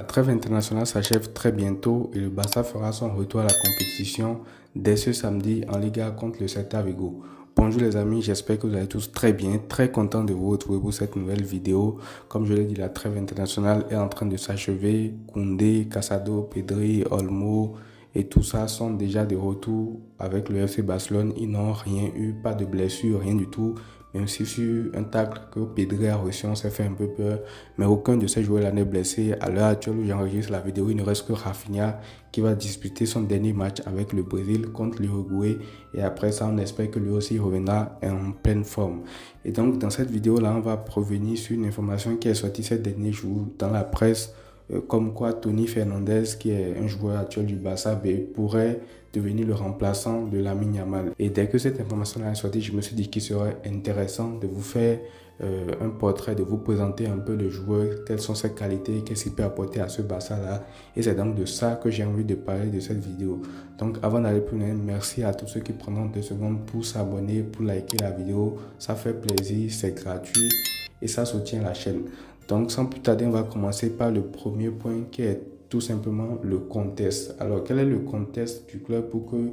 La trêve internationale s'achève très bientôt et le Barça fera son retour à la compétition dès ce samedi en Liga contre le Celta Vigo. Bonjour les amis, j'espère que vous allez tous très bien, très content de vous retrouver pour cette nouvelle vidéo. Comme je l'ai dit, la trêve internationale est en train de s'achever. Koundé, Casado, Pedri, Olmo et tout ça sont déjà de retour avec le FC Barcelone. Ils n'ont rien eu, pas de blessure, rien du tout. Même si sur un tacle que Pedri a reçu, on s'est fait un peu peur. Mais aucun de ces joueurs-là n'est blessé. À l'heure actuelle où j'enregistre la vidéo, il ne reste que Rafinha qui va disputer son dernier match avec le Brésil contre l'Uruguay. Et après ça, on espère que lui aussi reviendra en pleine forme. Et donc, dans cette vidéo-là, on va revenir sur une information qui est sortie ces derniers jours dans la presse. Comme quoi Tony Fernandez, qui est un joueur actuel du Barça, pourrait devenir le remplaçant de Lamine Yamal. Et dès que cette information est sortie, je me suis dit qu'il serait intéressant de vous faire un portrait, de vous présenter un peu le joueur, quelles sont ses qualités, qu'est-ce qu'il peut apporter à ce Barça-là. Et c'est donc de ça que j'ai envie de parler de cette vidéo. Donc avant d'aller plus loin, merci à tous ceux qui prennent 2 secondes pour s'abonner, pour liker la vidéo. Ça fait plaisir, c'est gratuit et ça soutient la chaîne. Donc sans plus tarder, on va commencer par le premier point qui est tout simplement le contexte. Alors quel est le contexte du club pour que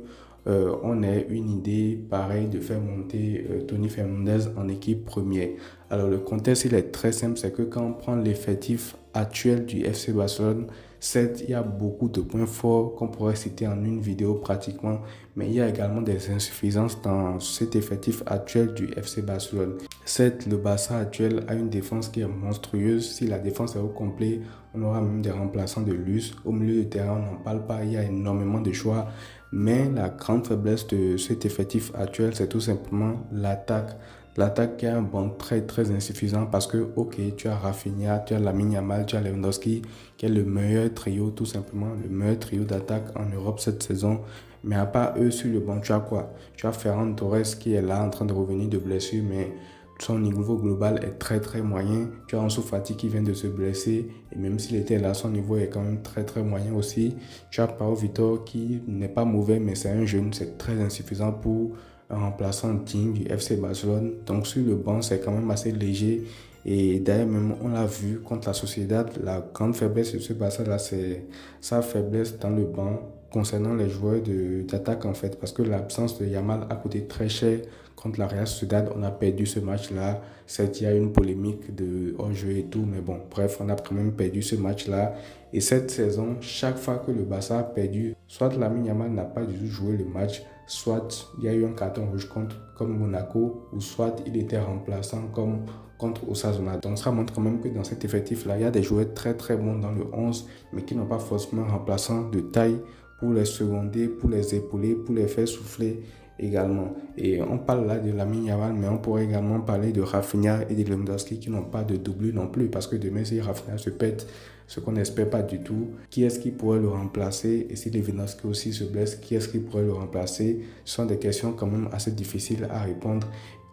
on ait une idée pareille de faire monter Tony Fernandez en équipe première? Alors le contexte il est très simple, c'est que quand on prend l'effectif actuel du FC Barcelone, certes il y a beaucoup de points forts qu'on pourrait citer en une vidéo pratiquement, mais il y a également des insuffisances dans cet effectif actuel du FC Barcelone. Certes, le Barça actuel a une défense qui est monstrueuse. Si la défense est au complet, on aura même des remplaçants de luxe. Au milieu de terrain, on n'en parle pas, il y a énormément de choix. Mais la grande faiblesse de cet effectif actuel, c'est tout simplement l'attaque. L'attaque qui a un banc très insuffisant parce que, ok, tu as Rafinha, tu as Lamine Yamal, tu as Lewandowski, qui est le meilleur trio, tout simplement, le meilleur trio d'attaque en Europe cette saison. Mais à part eux, sur le banc, tu as quoi? Tu as Ferran Torres qui est là en train de revenir de blessure, mais son niveau global est très moyen. Tu as Ansu Fati qui vient de se blesser et même s'il était là, son niveau est quand même très moyen aussi. Tu as Pau Vitor qui n'est pas mauvais mais c'est un jeune, c'est très insuffisant pour un remplaçant digne du FC Barcelone. Donc sur le banc, c'est quand même assez léger. Et d'ailleurs, même on l'a vu contre la Sociedad, la grande faiblesse de ce Barça-là, c'est sa faiblesse dans le banc concernant les joueurs d'attaque en fait. Parce que l'absence de Yamal a coûté très cher contre la Real Sociedad. On a perdu ce match-là. Certes, il y a une polémique de hors-jeu et tout, mais bon, bref, on a quand même perdu ce match-là. Et cette saison, chaque fois que le Barça a perdu, soit Lamine Yamal n'a pas du tout joué le match, soit il y a eu un carton rouge comme Monaco, ou soit il était remplaçant comme contre Osasuna. Donc ça montre quand même que dans cet effectif-là, il y a des joueurs très bons dans le 11, mais qui n'ont pas forcément un remplaçant de taille pour les seconder, pour les épauler, pour les faire souffler également. Et on parle là de Lamine Yamal, mais on pourrait également parler de Rafinha et de Lewandowski qui n'ont pas de doublure non plus, parce que demain si Rafinha se pète, ce qu'on n'espère pas du tout, qui est-ce qui pourrait le remplacer? Et si Lewandowski aussi se blesse, qui est-ce qui pourrait le remplacer? Ce sont des questions quand même assez difficiles à répondre.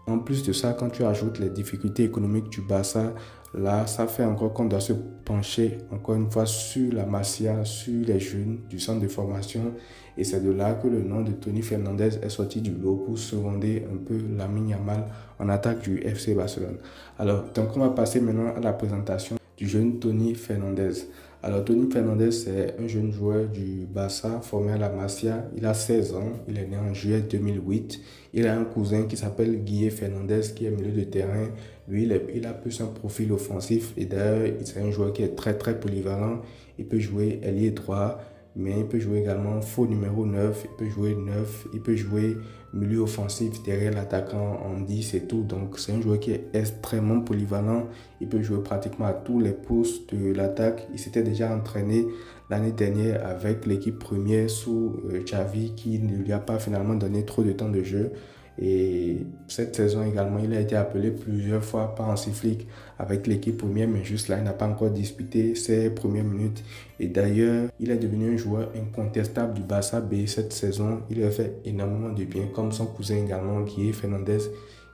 En plus de ça, quand tu ajoutes les difficultés économiques du Barça, là, ça fait encore qu'on doit se pencher encore une fois sur la Masia, sur les jeunes du centre de formation. Et c'est de là que le nom de Tony Fernandez est sorti du lot pour seconder un peu Lamine Yamal en attaque du FC Barcelone. Alors, donc on va passer maintenant à la présentation du jeune Tony Fernandez. Alors Tony Fernandez, c'est un jeune joueur du Barça formé à la Masia. Il a 16 ans, il est né en juillet 2008. Il a un cousin qui s'appelle Guille Fernandez qui est milieu de terrain. Lui, il a plus un profil offensif et d'ailleurs, c'est un joueur qui est très polyvalent. Il peut jouer ailier droit, mais il peut jouer également faux numéro 9, il peut jouer 9, il peut jouer milieu offensif derrière l'attaquant en 10 et tout. Donc c'est un joueur qui est extrêmement polyvalent, il peut jouer pratiquement à tous les postes de l'attaque. Il s'était déjà entraîné l'année dernière avec l'équipe première sous Xavi qui ne lui a pas finalement donné trop de temps de jeu. Et cette saison également, il a été appelé plusieurs fois par Hansi Flick avec l'équipe première, mais juste là, il n'a pas encore disputé ses premières minutes. Et d'ailleurs, il est devenu un joueur incontestable du Barça B cette saison. Il a fait énormément de bien, comme son cousin également, Guille Fernandez,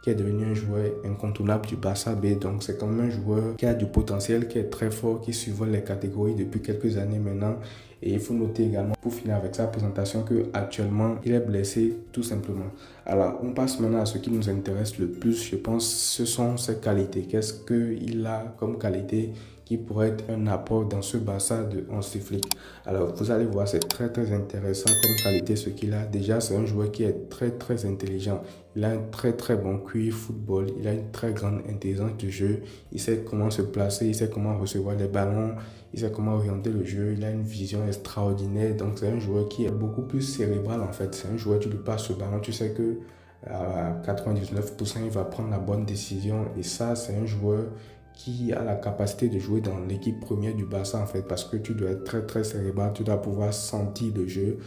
qui est devenu un joueur incontournable du Barça B. Donc c'est quand même un joueur qui a du potentiel, qui est très fort, qui survole les catégories depuis quelques années maintenant. Et il faut noter également, pour finir avec sa présentation, que actuellement il est blessé tout simplement. Alors on passe maintenant à ce qui nous intéresse le plus, je pense, ce sont ses qualités. Qu'est-ce qu'il a comme qualité qui pourrait être un apport dans ce Barça de Hansi Flick. Alors vous allez voir, c'est très intéressant comme qualité ce qu'il a. Déjà, c'est un joueur qui est très intelligent. Il a un très bon QI football, il a une très grande intelligence de jeu, il sait comment se placer, il sait comment recevoir les ballons, il sait comment orienter le jeu, il a une vision extraordinaire. Donc c'est un joueur qui est beaucoup plus cérébral en fait. C'est un joueur, tu lui passes le ballon, tu sais que à 99% il va prendre la bonne décision. Et ça, c'est un joueur qui a la capacité de jouer dans l'équipe première du Barça en fait, parce que tu dois être très cérébral, tu dois pouvoir sentir le jeu.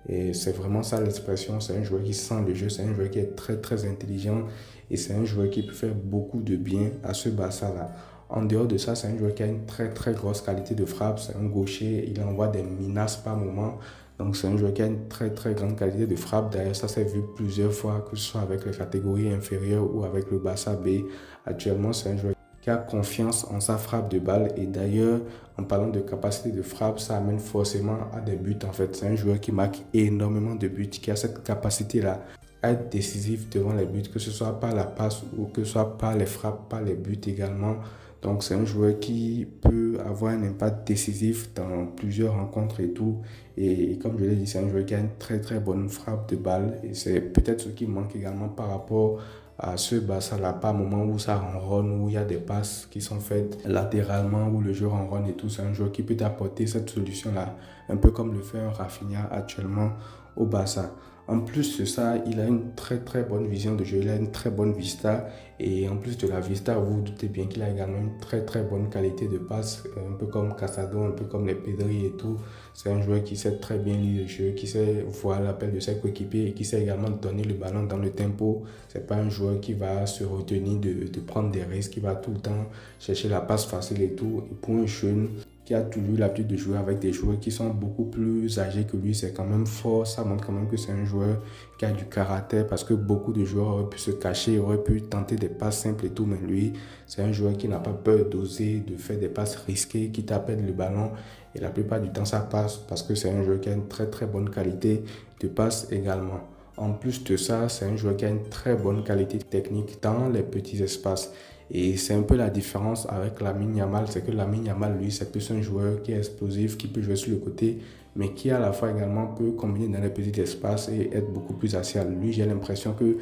Et c'est vraiment ça l'expression, c'est un joueur qui sent le jeu, c'est un joueur qui est très intelligent et c'est un joueur qui peut faire beaucoup de bien à ce Barça-là. En dehors de ça, c'est un joueur qui a une très grosse qualité de frappe, c'est un gaucher, il envoie des menaces par moment. Donc c'est un joueur qui a une très grande qualité de frappe. D'ailleurs, ça s'est vu plusieurs fois, que ce soit avec les catégories inférieures ou avec le Barça B. Actuellement, c'est un joueur qui a confiance en sa frappe de balle. Et d'ailleurs, en parlant de capacité de frappe, ça amène forcément à des buts. En fait, c'est un joueur qui marque énormément de buts, qui a cette capacité-là à être décisif devant les buts, que ce soit par la passe ou que ce soit par les frappes, par les buts également. Donc, c'est un joueur qui peut avoir un impact décisif dans plusieurs rencontres et tout. Et comme je l'ai dit, c'est un joueur qui a une très bonne frappe de balle. Et c'est peut-être ce qui manque également par rapport à ce Barça-là, pas un moment où ça ronronne, où il y a des passes qui sont faites latéralement, où le jeu ronronne et tout. C'est un joueur qui peut apporter cette solution-là, un peu comme le fait un Rafinha actuellement au Barça. En plus de ça, il a une très bonne vision de jeu, il a une très bonne vista. Et en plus de la vista, vous vous doutez bien qu'il a également une très bonne qualité de passe, un peu comme Casado, un peu comme les Pedri et tout. C'est un joueur qui sait très bien lire le jeu, qui sait voir l'appel de ses coéquipiers et qui sait également donner le ballon dans le tempo. C'est pas un joueur qui va se retenir de prendre des risques, qui va tout le temps chercher la passe facile et tout. Et pour un jeune qui a toujours l'habitude de jouer avec des joueurs qui sont beaucoup plus âgés que lui, c'est quand même fort. Ça montre quand même que c'est un joueur qui a du caractère, parce que beaucoup de joueurs auraient pu se cacher, auraient pu tenter des passes simples et tout, mais lui, c'est un joueur qui n'a pas peur d'oser, de faire des passes risquées, qui t'appelle le ballon, et la plupart du temps ça passe, parce que c'est un joueur qui a une très bonne qualité de passe également. En plus de ça, c'est un joueur qui a une très bonne qualité technique dans les petits espaces. Et c'est un peu la différence avec Lamine Yamal, c'est que Lamine Yamal, lui, c'est plus un joueur qui est explosif, qui peut jouer sur le côté, mais qui à la fois également peut combiner dans les petits espaces et être beaucoup plus axial. Lui, j'ai l'impression que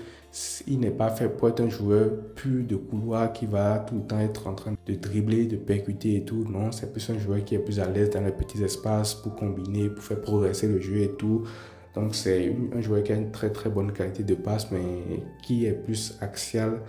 il n'est pas fait pour être un joueur pur de couloir qui va tout le temps être en train de dribbler, de percuter et tout. Non, c'est plus un joueur qui est plus à l'aise dans les petits espaces pour combiner, pour faire progresser le jeu et tout. Donc c'est un joueur qui a une très bonne qualité de passe, mais qui est plus axial.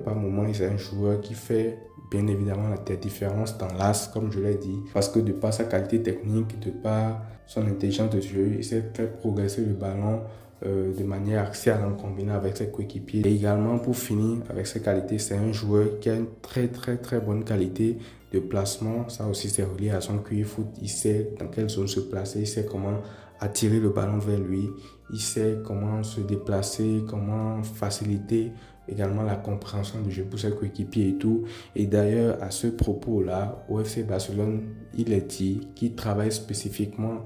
Par moment, c'est un joueur qui fait bien évidemment la différence dans l'as, comme je l'ai dit, parce que de par sa qualité technique, de par son intelligence de jeu, il sait faire progresser le ballon de manière axiale en combinant avec ses coéquipiers. Et également, pour finir avec ses qualités, c'est un joueur qui a une très bonne qualité de placement. Ça aussi, c'est relié à son QI foot. Il sait dans quelle zone se placer, il sait comment attirer le ballon vers lui, il sait comment se déplacer, comment faciliter également la compréhension du jeu pour ses coéquipiers et tout. Et d'ailleurs, à ce propos-là, au FC Barcelone, il est dit qu'il travaille spécifiquement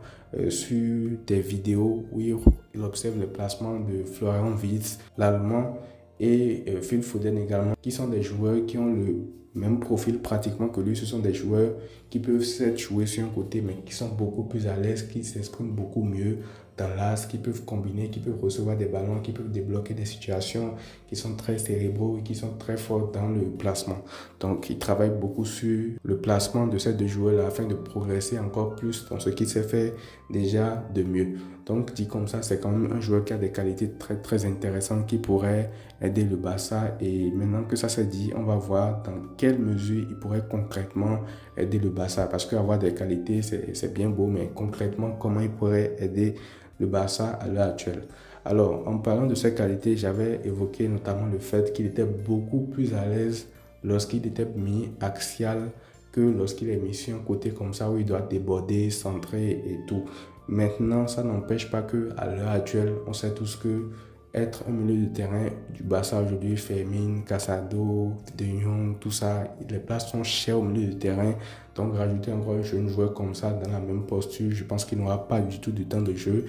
sur des vidéos où il observe le placement de Florian Wirtz, l'Allemand, et Phil Foden également, qui sont des joueurs qui ont le même profil pratiquement que lui. Ce sont des joueurs qui peuvent s'être joués sur un côté, mais qui sont beaucoup plus à l'aise, qui s'expriment beaucoup mieux dans l'as, qui peuvent combiner, qui peuvent recevoir des ballons, qui peuvent débloquer des situations, qui sont très cérébraux et qui sont très forts dans le placement. Donc, il travaille beaucoup sur le placement de ces deux joueurs-là afin de progresser encore plus dans ce qu'il sait faire déjà de mieux. Donc, dit comme ça, c'est quand même un joueur qui a des qualités très intéressantes qui pourraient aider le Barça. Et maintenant que ça s'est dit, on va voir dans quelle mesure il pourrait concrètement aider le Barça. Parce qu'avoir des qualités, c'est bien beau, mais concrètement, comment il pourrait aider le Barça à l'heure actuelle. Alors, en parlant de ses qualités, j'avais évoqué notamment le fait qu'il était beaucoup plus à l'aise lorsqu'il était mis axial que lorsqu'il est mis sur un côté comme ça où il doit déborder, centrer et tout. Maintenant, ça n'empêche pas qu'à l'heure actuelle, on sait tous que être un milieu de terrain du Barça aujourd'hui. Fermin, Casado, De Jong, tout ça, les places sont chères au milieu de terrain. Donc rajouter encore un jeune joueur comme ça dans la même posture, je pense qu'il n'aura pas du tout de temps de jeu.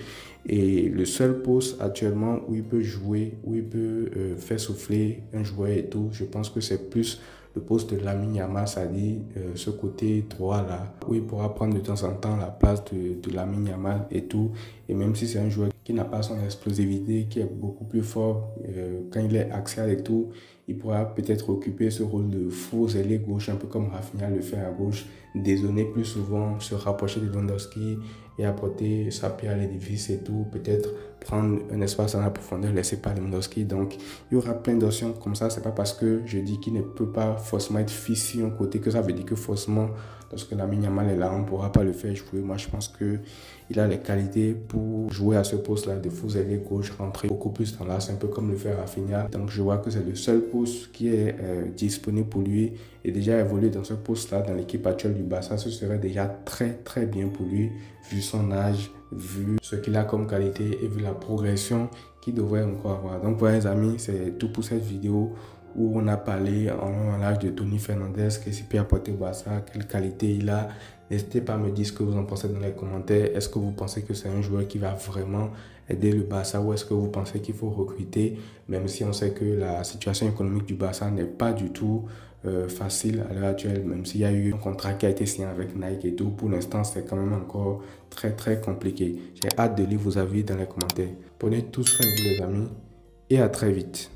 Et le seul poste actuellement où il peut jouer, où il peut faire souffler un joueur et tout, je pense que c'est plus le poste de Lamine Yamal, c'est-à-dire ce côté droit là, où il pourra prendre de temps en temps la place de Lamine Yamal et tout. Et même si c'est un joueur qui n'a pas son explosivité, qui est beaucoup plus fort quand il est axial et tout, il pourra peut-être occuper ce rôle de faux ailier gauche, un peu comme Rafinha le fait à gauche, dézonner plus souvent, se rapprocher de Lewandowski et apporter sa pierre à l'édifice et tout, peut-être prendre un espace dans la profondeur laissé par Lewandowski. Donc, il y aura plein d'options comme ça. C'est pas parce que je dis qu'il ne peut pas forcément être fixé un côté que ça veut dire que forcément, lorsque Lamine Yamal est là, on ne pourra pas le faire jouer. Moi, je pense qu'il a les qualités pour jouer à ce poste-là de faux ailier gauche, rentrer beaucoup plus dans l'axe, un peu comme le fait Rafinha. Donc, je vois que c'est le seul poste qui est disponible pour lui. Et déjà évoluer dans ce poste-là, dans l'équipe actuelle du Barça, ce serait déjà très, très bien pour lui, vu son âge, vu ce qu'il a comme qualité et vu la progression qu'il devrait encore avoir. Donc voilà les amis, c'est tout pour cette vidéo où on a parlé en l'âge de Tony Fernandez, qu'est-ce qu'il peut apporter au Barça, quelle qualité il a. N'hésitez pas à me dire ce que vous en pensez dans les commentaires. Est-ce que vous pensez que c'est un joueur qui va vraiment aider le Barça ou est-ce que vous pensez qu'il faut recruter, même si on sait que la situation économique du Barça n'est pas du tout facile à l'heure actuelle, même s'il y a eu un contrat qui a été signé avec Nike et tout, pour l'instant c'est quand même encore très très compliqué. J'ai hâte de lire vos avis dans les commentaires. Prenez tous soin de vous les amis et à très vite.